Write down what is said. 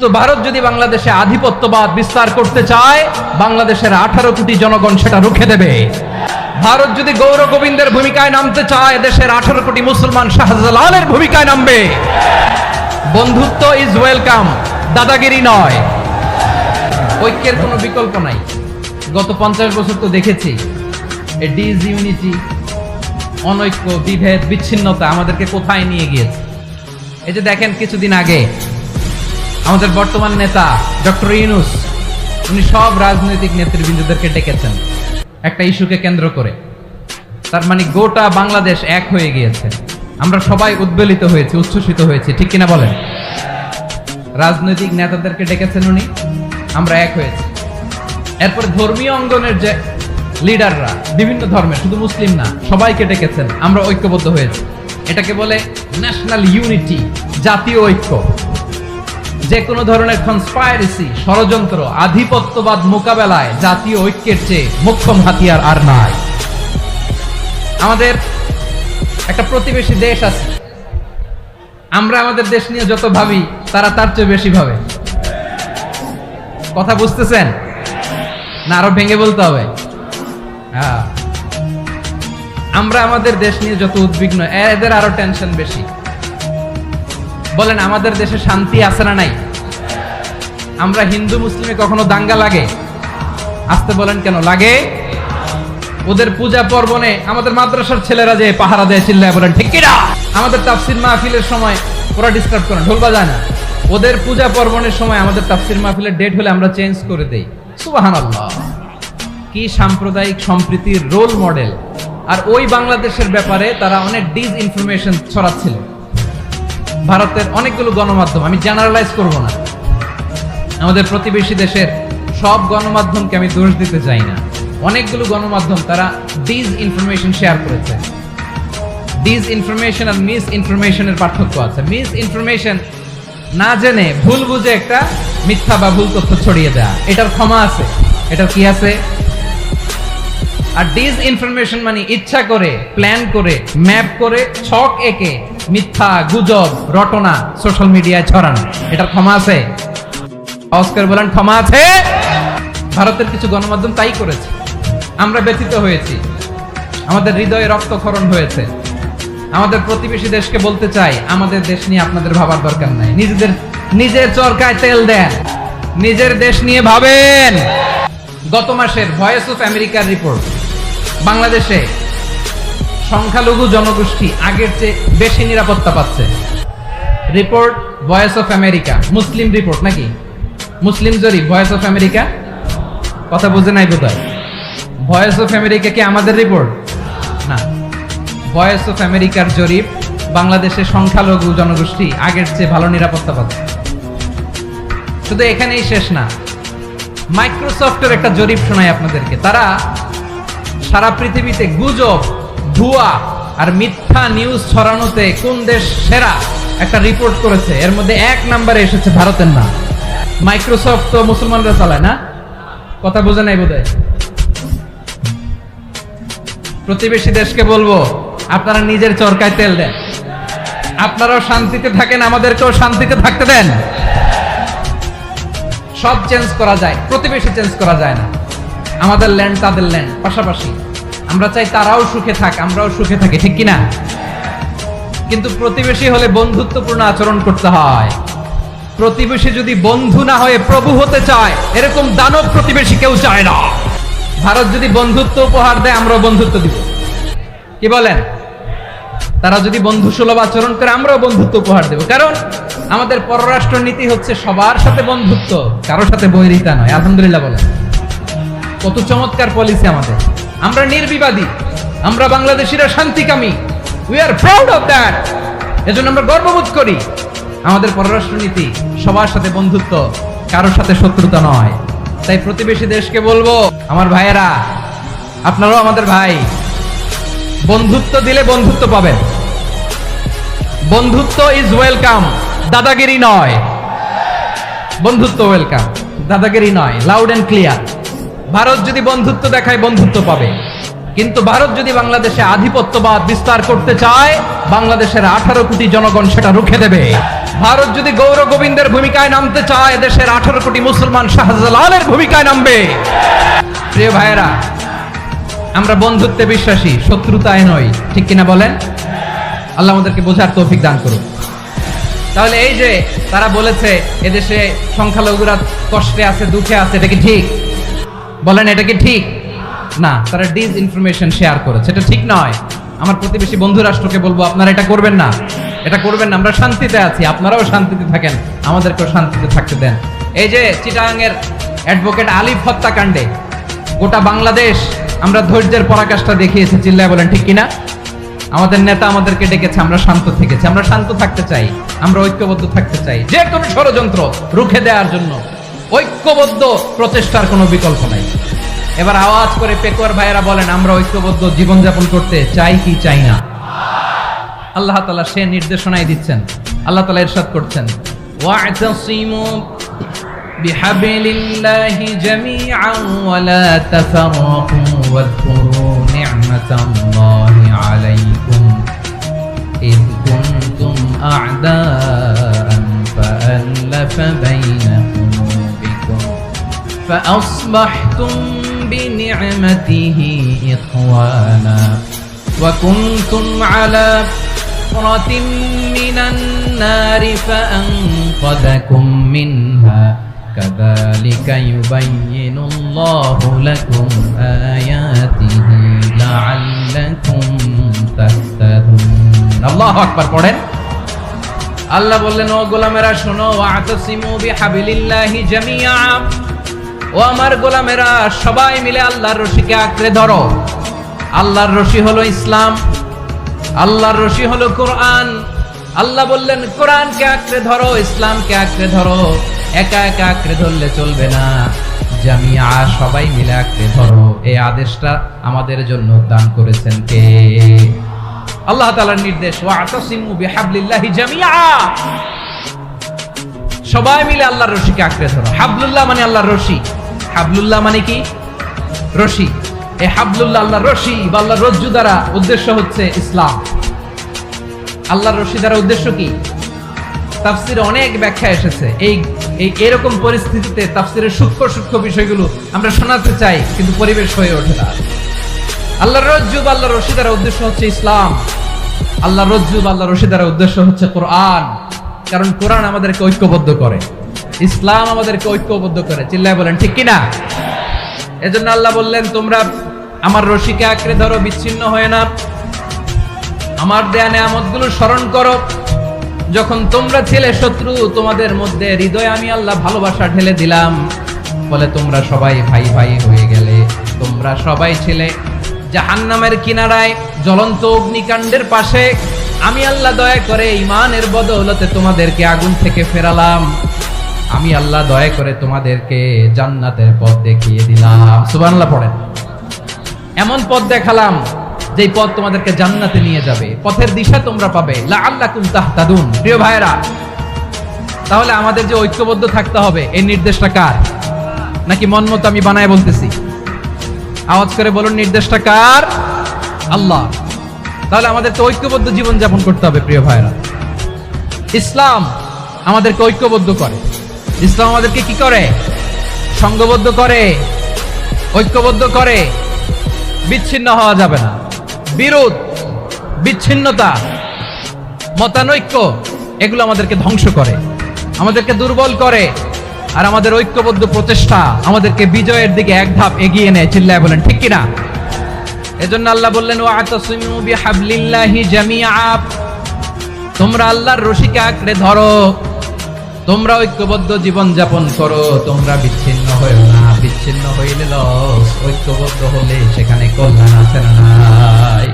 তো ভারত যদি বাংলাদেশে আধিপত্যবাদ বিস্তার করতে চায়, বাংলাদেশের 18 কোটি জনগণ সেটা রুখে দেবে। ভারত যদি গৌর গোবিন্দের ভূমিকায় নামতে চায়, দেশের 18 কোটি মুসলমান শাহজালালের ভূমিকায় নামবে। বন্ধুত্ব ইজ ওয়েলকাম, দাদাগিরি নয়। ঐক্যের কোনো বিকল্প নাই। গত 50 বছর তো দেখেছি এই ডিসইউনিটি, অনৈক্য, বিভেদ, বিচ্ছিন্নতা আমাদেরকে কোথায় নিয়ে গিয়েছে। এই যে দেখেন, কিছুদিন আগে আমাদের বর্তমান নেতা ডক্টর ইউনূস, উনি সব রাজনৈতিক নেতৃবৃন্দদেরকে ডেকেছেন একটা ইস্যুকে কেন্দ্র করে। তার মানে গোটা বাংলাদেশ এক হয়ে গিয়েছে। আমরা সবাই উদ্বেলিত হয়েছি, উচ্ছ্বসিত হয়েছি, ঠিক কিনা বলেন? রাজনৈতিক নেতাদেরকে ডেকেছেন উনি, আমরা এক হয়েছি। এরপর ধর্মীয় অঙ্গনের যে লিডাররা, বিভিন্ন ধর্মের, শুধু মুসলিম না, সবাইকে ডেকেছেন, আমরা ঐক্যবদ্ধ হয়েছি। এটাকে বলে ন্যাশনাল ইউনিটি, জাতীয় ঐক্য। যে কোনো ধরনের কনস্পাইরেসি, ষড়যন্ত্র, আধিপত্যবাদ মোকাবেলায় জাতীয় ঐক্যের চেয়ে মোক্ষম হাতিয়ার আর নাই। আমাদের একটা প্রতিবেশী দেশ আছে, আমরা আমাদের দেশ নিয়ে যত ভাবি, তারা তার চেয়ে বেশি ভাবে। কথা বুঝতেছেন না? আরো ভেঙে বলতে হবে। হ্যাঁ, আমরা আমাদের দেশ নিয়ে যত উদ্বিগ্ন, এদের আরো টেনশন বেশি। বলেন, আমাদের দেশে শান্তি আছে না নাই? আমরা হিন্দু মুসলিমে কখনো দাঙ্গা লাগে? আসতে বলেন, কেন লাগে? ওদের পূজা পার্বণে আমাদের মাদ্রাসার ছেলেরা যে পাহারা দেয়, চিল্লায় বলেন ঠিক কিনা? আমাদের তাফসির মাহফিলের সময় ওরা ডিস্টার্ব করে, ঢোল বাজায় না। ওদের পূজা পার্বণের সময় আমাদের তাফসির মাহফিলের ডেট হলে আমরা চেঞ্জ করে দেই। সুবহানাল্লাহ! কি সাম্প্রদায়িক সম্প্রীতির রোল মডেল। আর ওই বাংলাদেশের ব্যাপারে তারা অনেক ডিসইনফরমেশন ছড়াচ্ছিল। ভারতের অনেকগুলো গণমাধ্যম, আমি জেনারেলাইজ করব না, আমাদের প্রতিবেশী দেশের সব গণমাধ্যমকে আমি দোষ দিতে চাই না। অনেকগুলো গণমাধ্যম তারা ডিসইনফরমেশন শেয়ার করেছে। ডিসইনফরমেশন আর মিস ইনফরমেশনের পার্থক্য আছে। মিস ইনফরমেশন না জেনে ভুল বুঝে একটা মিথ্যা বা ভুল তথ্য ছড়িয়ে দেয়া, এটার ক্ষমা আছে, এটার কি আছে? আর ডিসইনফরমেশন মানে ইচ্ছা করে, প্ল্যান করে, ম্যাপ করে, ছক এঁকে মিথ্যা, গুজব, রটনা সোশ্যাল মিডিয়ায় ছড়ানো, এটার ক্ষমা আছে? অস্কার বলেন, ক্ষমা আছে? ভারতের কিছু গণমাধ্যম তাই করেছে। আমরা ব্যথিত হয়েছি, আমাদের হৃদয়ে রক্তক্ষরণ হয়েছে। আমাদের প্রতিবেশী দেশকে বলতে চাই, আমাদের দেশ নিয়ে আপনাদের ভাবার দরকার নাই। নিজের চরকায় তেল দেন, নিজের দেশ নিয়ে ভাবেন। গত মাসের ভয়েস অফ আমেরিকার রিপোর্ট, বাংলাদেশে সংখ্যালঘু জনগোষ্ঠী আগের চেয়ে বেশি নিরাপত্তা পাচ্ছে। Report voice of America, Muslim report নাকি? মুসলিম জরিপ, ভয়েস অফ আমেরিকা। কথা বুঝে নাই বোধহয়। ভয়েস অফ আমেরিকা কি আমাদের রিপোর্ট? না, ভয়েস অফ আমেরিকার জরিপ, বাংলাদেশের সংখ্যালঘু জনগোষ্ঠী আগের চেয়ে ভালো নিরাপত্তা পাচ্ছে। শুধু এখানেই শেষ না, মাইক্রোসফটের একটা জরিপ শোনাই আপনাদেরকে। তারা সারা পৃথিবীতে গুজব, ভুয়া আর মিথ্যা নিউজ ছড়ানোতে কোন দেশ সেরা একটা রিপোর্ট করেছে। এর মধ্যে 1 নম্বরে এসেছে ভারতের নাম। মাইক্রোসফট তো মুসলমানরা চালায় না? কথা বোঝে নাই বোধহয়। প্রতিবেশী দেশকে বলবো, আপনারা নিজের চরকায় তেল দেন, আপনারাও শান্তিতে থাকেন, আমাদেরকেও শান্তিতে থাকতে দেন। সব চেঞ্জ করা যায়, প্রতিবেশী চেঞ্জ করা যায় না। আমাদের ল্যান্ড তাদের ল্যান্ড, পাশাপাশি। আমরা চাই তারাও সুখে থাক, আমরাও সুখে থাকি, ঠিক কিনা? কিন্তু প্রতিবেশী হলে বন্ধুত্বপূর্ণ আচরণ করতে হয়। প্রতিবেশী যদি বন্ধু না হয়ে প্রভু হতে চায়, এরকম দানব প্রতিবেশী কেউ চায় না। ভারত যদি বন্ধুত্ব উপহার দেয়, আমরাও বন্ধুত্ব দিব। কি বলেন? তারা যদি বন্ধু সুলভ আচরণ করে, আমরাও বন্ধুত্ব উপহার দেব। কারণ আমাদের পররাষ্ট্র নীতি হচ্ছে সবার সাথে বন্ধুত্ব, কারোর সাথে বৈরিতা নয়। আলহামদুলিল্লাহ বলেন, কত চমৎকার পলিসি আমাদের। আমরা নির্বিবাদী, আমরা বাংলাদেশিরা শান্তিকামী। We are proud of that. এজন্য আমরা গর্ববোধ করি। আমাদের পররাষ্ট্র নীতি সবার সাথে বন্ধুত্ব, কারোর সাথে শত্রুতা নয়। তাই প্রতিবেশী দেশকে বলবো, আমার ভাইয়েরা, আপনারাও আমাদের ভাই। বন্ধুত্ব দিলে বন্ধুত্ব পাবেন। বন্ধুত্ব ইজ ওয়েলকাম, দাদাগিরি নয়। বন্ধুত্ব ওয়েলকাম, দাদাগিরি নয়। Loud and clear. ভারত যদি বন্ধুত্ব দেখায়, বন্ধুত্ব পাবে। কিন্তু ভারত যদি বাংলাদেশে আধিপত্যবাদ বিস্তার করতে চায়, বাংলাদেশের 18 কোটি জনগণ সেটা রুখে দেবে। ভারত যদি গৌর গোবিন্দের ভূমিকায় নামতে চায়, দেশের 18 কোটি মুসলমান শাহজালালের ভূমিকায় নামবে। প্রিয় ভাইয়েরা, আমরা বন্ধুত্বে বিশ্বাসী, শত্রুতায় নই, ঠিক কিনা বলেন? আল্লাহ আমাদেরকে বোঝার তৌফিক দান করুন। তাহলে এই যে তারা বলেছে এদেশে সংখ্যালঘুরা কষ্টে আছে, দুঃখে আছে, এটা কি ঠিক? বলেন, এটা কি ঠিক? না, তারা ডিস ইনফরমেশন শেয়ার করেছে, এটা ঠিক নয়। আমার প্রতিবেশী বন্ধু রাষ্ট্রকে বলবো, আপনারা এটা করবেন না, এটা করবেন না। আমরা শান্তিতে আছি, আপনারাও শান্তিতে থাকেন, আমাদেরকেও শান্তিতে থাকতে দেন। এই যে চিটাগাংয়ের অ্যাডভোকেট আলিফ হত্যাকাণ্ডে গোটা বাংলাদেশ আমরা ধৈর্যের পরাকাষ্ঠা দেখিয়েছি, চিল্লায় বলেন ঠিক কিনা? আমাদের নেতা আমাদেরকে ডেকেছে, আমরা শান্ত থেকেছি। আমরা শান্ত থাকতে চাই, আমরা ঐক্যবদ্ধ থাকতে চাই। যে কোনো ষড়যন্ত্র রুখে দেওয়ার জন্য ঐক্যবদ্ধ প্রচেষ্টার কোনো বিকল্প নাই। এবার আওয়াজ করে পেকুয়ার ভাইয়েরা বলেন, আমরা ঐক্যবদ্ধ জীবনযাপন করতে চাই কি চাই না? আল্লাহ তাআলা সে নির্দেশনাই দিচ্ছেন। আল্লাহ তাআলা ইরশাদ করছেন, ওয়া'তাসিমু বিহাবলিল্লাহি জামিআন ওয়া লা তাফাররাকু ওয়াযকুরু নি'মাতাল্লাহি আলাইকুম ইয কুনতুম আ'দাআন ফাআল্লাফা বাইনা কুলুবিকুম فأصبحتم بنعمته إخوانا وكنتم على فرة من النار فأنقذكم منها كذلك يبين الله لكم آياته لعلكم تهتدون الله أكبر পড়েন। আল্লাহ বললেন, ও গোলামেরা শোনো, ওয়া'তাসিমু বিহাবলিল্লাহি জামিআ, ও আমার গোলামেরা সবাই মিলে আল্লাহর রশিকে আঁকড়ে ধরো। আল্লাহর রশি হলো ইসলাম, আল্লাহর রশি হলো কোরআন। আল্লাহ বললেন, কোরআনকে আঁকড়ে ধরো, ইসলামকে আঁকড়ে ধরো। একা একা আঁকড়ে ধরলে চলবে না, জামিআ, সবাই মিলে আঁকড়ে ধরো। এই আদেশটা আমাদের জন্য দান করেছেন কে? আল্লাহ তাআলার নির্দেশ, ওয়া'তাসিমু বিহাবলিল্লাহি জামিআ, সবাই মিলে আল্লাহর রশিকে আঁকড়ে ধরো। হাবলুল্লাহ মানে আল্লাহর রশি। হাবলুল্লাহ মানে কি? রশি। এই হাবলুল্লাহ আল্লাহর রশি বা আল্লাহর রজ্জু দ্বারা উদ্দেশ্য হচ্ছে ইসলাম। আল্লাহর রশি দ্বারা উদ্দেশ্য কি? তাফসিরে অনেক ব্যাখ্যা এসেছে। এই এরকম পরিস্থিতিতে তাফসিরের সূক্ষ্ম সূক্ষ্ম বিষয়গুলো আমরা শোনাতে চাই, কিন্তু পরিবেশ হয়ে ওঠে না। আল্লাহর রজ্জু বা আল্লাহর রশি দ্বারা উদ্দেশ্য হচ্ছে ইসলাম। আল্লাহর রজ্জু বা আল্লাহর রশি দ্বারা উদ্দেশ্য হচ্ছে কোরআন। কারণ কোরআন আমাদেরকে ঐক্যবদ্ধ করে, ইসলাম আমাদেরকে ঐক্যবদ্ধ করে, চিল্লায় বলেন ঠিক কিনা? এজন্য আল্লাহ বললেন, তোমরা আমার রশিকে আঁকড়ে ধরো, বিচ্ছিন্ন হয়ে না। আমার দেয়া নেয়ামতগুলো স্মরণ করো। যখন তোমরা ছিলে শত্রু, তোমাদের মধ্যে হৃদয়ে আমি আল্লাহ ভালোবাসা ঢেলে দিলাম, বলে তোমরা সবাই ভাই ভাই হয়ে গেলে। তোমরা সবাই ছিলে জাহান্নামের কিনারায়, জ্বলন্ত অগ্নিকাণ্ডের পাশে। আমি আল্লাহ দয়া করে ঈমানের বদৌলতে তোমাদেরকে আগুন থেকে ফেরালাম। আমি আল্লাহ দয়া করে তোমাদেরকে জান্নাতের পথ দেখিয়ে দিলাম। সুবহানাল্লাহ পড়েন। এমন পথ দেখালাম যেই পথ তোমাদেরকে জান্নাতে নিয়ে যাবে, পথের দিশা তোমরা পাবে। লাআল্লাকুম তাহতাদুন। প্রিয় ভাইরা, তাহলে আমাদের যে ঐক্যবদ্ধ থাকতে হবে, এই নির্দেশটা কার? নাকি মন মতো আমি বানায় বলতেছি? আওয়াজ করে বলুন, নির্দেশটা কার? আল্লাহ। তাহলে আমাদেরকে ঐক্যবদ্ধ জীবন যাপন করতে হবে। প্রিয় ভাইরা, ইসলাম আমাদেরকে ঐক্যবদ্ধ করে। ইসলাম আমাদেরকে কি করে? সংঘবদ্ধ করে, ঐক্যবদ্ধ করে। বিচ্ছিন্ন হওয়া যাবে না। বিরোধ, বিচ্ছিন্নতা, মতানৈক্য, এগুলো আমাদেরকে ধ্বংস করে, আমাদেরকে দুর্বল করে। আর আমাদের ঐক্যবদ্ধ প্রচেষ্টা আমাদেরকে বিজয়ের দিকে এক ধাপ এগিয়ে নেয়। চিল্লায় বলেন ঠিক কিনা? এজন্য আল্লাহ বললেন, ওয়া'তাসিমু বিহাবলিল্লাহি জামিআ, তোমরা আল্লাহর রশিকে আঁকড়ে ধরো, তোমরা ঐক্যবদ্ধ জীবন যাপন করো, তোমরা বিচ্ছিন্ন হইও না। বিচ্ছিন্ন হইলে লস, ঐক্যবদ্ধ হলে সেখানে কল্যাণ আছে না নাই?